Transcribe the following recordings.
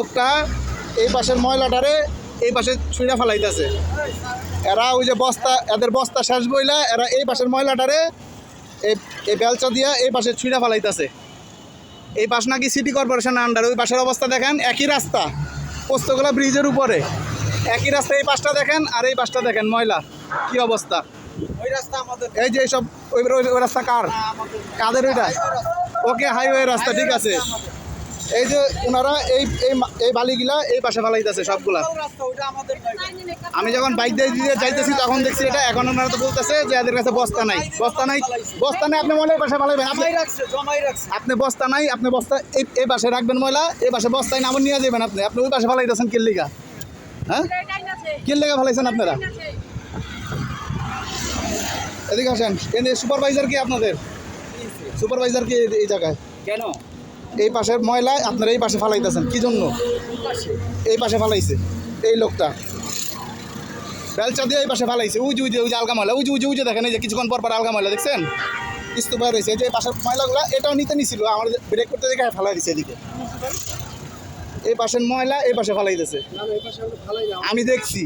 লোকটা এই পাশের ময়লাটারে এই পাশে ছুঁড়া ফেলাইতেছে। এরা ওই যে বস্তা, এদের বস্তা শেষ বইলা এরা এই পাশের ময়লাটারে এই বেলচা দিয়া এই পাশে ছুঁড়া ফেলাইতেছে। এই পাশ নাকি সিটি কর্পোরেশনের আন্ডারে। ওই পাশের অবস্থা দেখেন, একই রাস্তা, পোস্তগোলা ব্রিজের উপরে একই রাস্তা। এই পাশটা দেখেন আর এই পাশটা দেখেন, ময়লা কি অবস্থা। ওই রাস্তা আমাদের, এই যে এইসব ওই রাস্তা কার, কাদের ওইটা? ওকে, হাইওয়ে রাস্তা, ঠিক আছে। এই যে ওনারা এই বালিগুলা এই পাশে ফেলাইতেছে সবগুলা। রাস্তা ওইটা আমাদের নয়। আমি যখন বাইক দিয়ে যাইতেছি তখন দেখছি এটা। এখন ওনারা তো বলতেছে যে এদের কাছে বস্তা নাই, বস্তা নাই, বস্তা নাই। আপনি ময়লার পাশে ফেলাইবেন, জমাই রাখছে। আপনি বস্তা নাই, আপনি বস্তা এই পাশে রাখবেন ময়লা, এই পাশে বস্তায় নাম নিয়ে যাবেন। আপনি ওই পাশে ফেলাইতেছেন কিল্লিগা, হ্যাঁ কিল্লিগা ফেলাইছেন আপনারা। এদিকে আসেন। সুপারভাইজার কি আপনাদের? সুপারভাইজার কি এই জায়গায়? কেন এই পাশের ময়লা আপনারা এই পাশে ফালাইতেছেন কি জন্য? এই পাশে ফালাইছে এই লোকটা, বেলচা দিয়ে এই পাশে ফালাইছে। উই যে আলগা ময়লা, উই যে দেখেন, এই যে কিছুক্ষণ পর আলগা ময়লা দেখছেন ইস্তফা রয়েছে। এই যে পাশের ময়লাগুলো এটাও নিতে নিছিল, আমার ব্রেক করতে দেখে ফালাই দিচ্ছে এদিকে। এই পাশের ময়লা এই পাশে ফালাইতেছে, আমি দেখছি,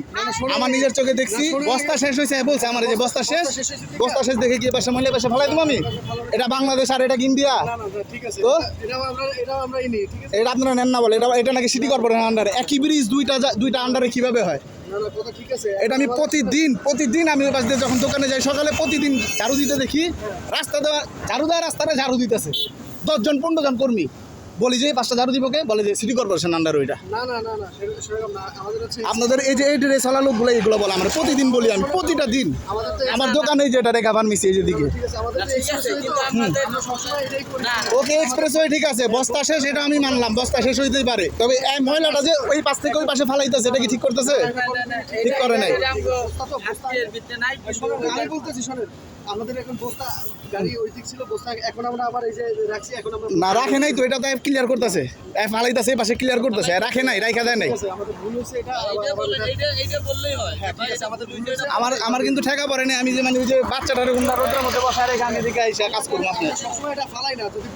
আমার নিজের চোখে দেখছি। বস্তা শেষ হয়েছে বলছে আমার, যে বস্তা শেষ, বস্তা শেষ দেখে গিয়ে পাশে ময়লা পাশে ফালাই দেবো আমি। এটা বাংলাদেশ আর এটা ইন্ডিয়া, তো এটা আপনারা নেন না বলে। এটা নাকি সিটি কর্পোরেশন আন্ডারে। একই ব্রিজ দুইটা আন্ডারে কিভাবে হয়? এটা আমি প্রতিদিন আমি ওই পাশ দিয়ে যখন দোকানে যাই সকালে, প্রতিদিন ঝাড়ু দিতে দেখি। রাস্তা দেওয়া ঝাড়ু দেওয়া রাস্তাটা ঝাড়ু দিতেছে 10 জন 15 জন কর্মী। বলি যে 5টা ঝাড়ু দিব কে? বলে যে সিটি কর্পোরেশন আন্ডার ওইটা। আপনাদের এই যে এই রেসালা লোকগুলো এগুলো বলে আমরা প্রতিদিন বলি। আমি প্রতিটা দিন আমার দোকানে যেটা রেখা ফার্মেসি এই যেদিকে। ওকে, এক্সপ্রেস ওয়ে ঠিক আছে, বস্তা শেষ এটা আমি মানলাম, বস্তা শেষ হইতেই পারে। তবে এই মহিলাটা যে ওই পাশ থেকে ওই পাশে ফালাইতেছে, এটা কি ঠিক করতেছে? ঠিক করে নাই। আমি বলতেছি শোনেন, আমাদের এখন বস্তা গাড়ি ওই দিক ছিল, বস্তা এখন আমরা আবার এই যে রাখছি। এখন আমরা না রাখে নাই তো, এটা তো ক্লিয়ার করতেছে, ফালাইতেছে এই পাশে ক্লিয়ার করতেছে, রাখে নাই, রাখা দেয় নাই। আমাদের ভুল হয়েছে, এটা বললেই হয়। হ্যাঁ ঠিক আছে, আমাদের ভুল হয়েছে। আমার কিন্তু ঠেকা পড়ে নাই। আমি যে মানে ওই যে বাচ্চাটারে রোদ্রের মধ্যে বসায় রেখে আমি এদিকে এসে কাজ করবো। আপনার সবসময় এটা ফালাই না, যদি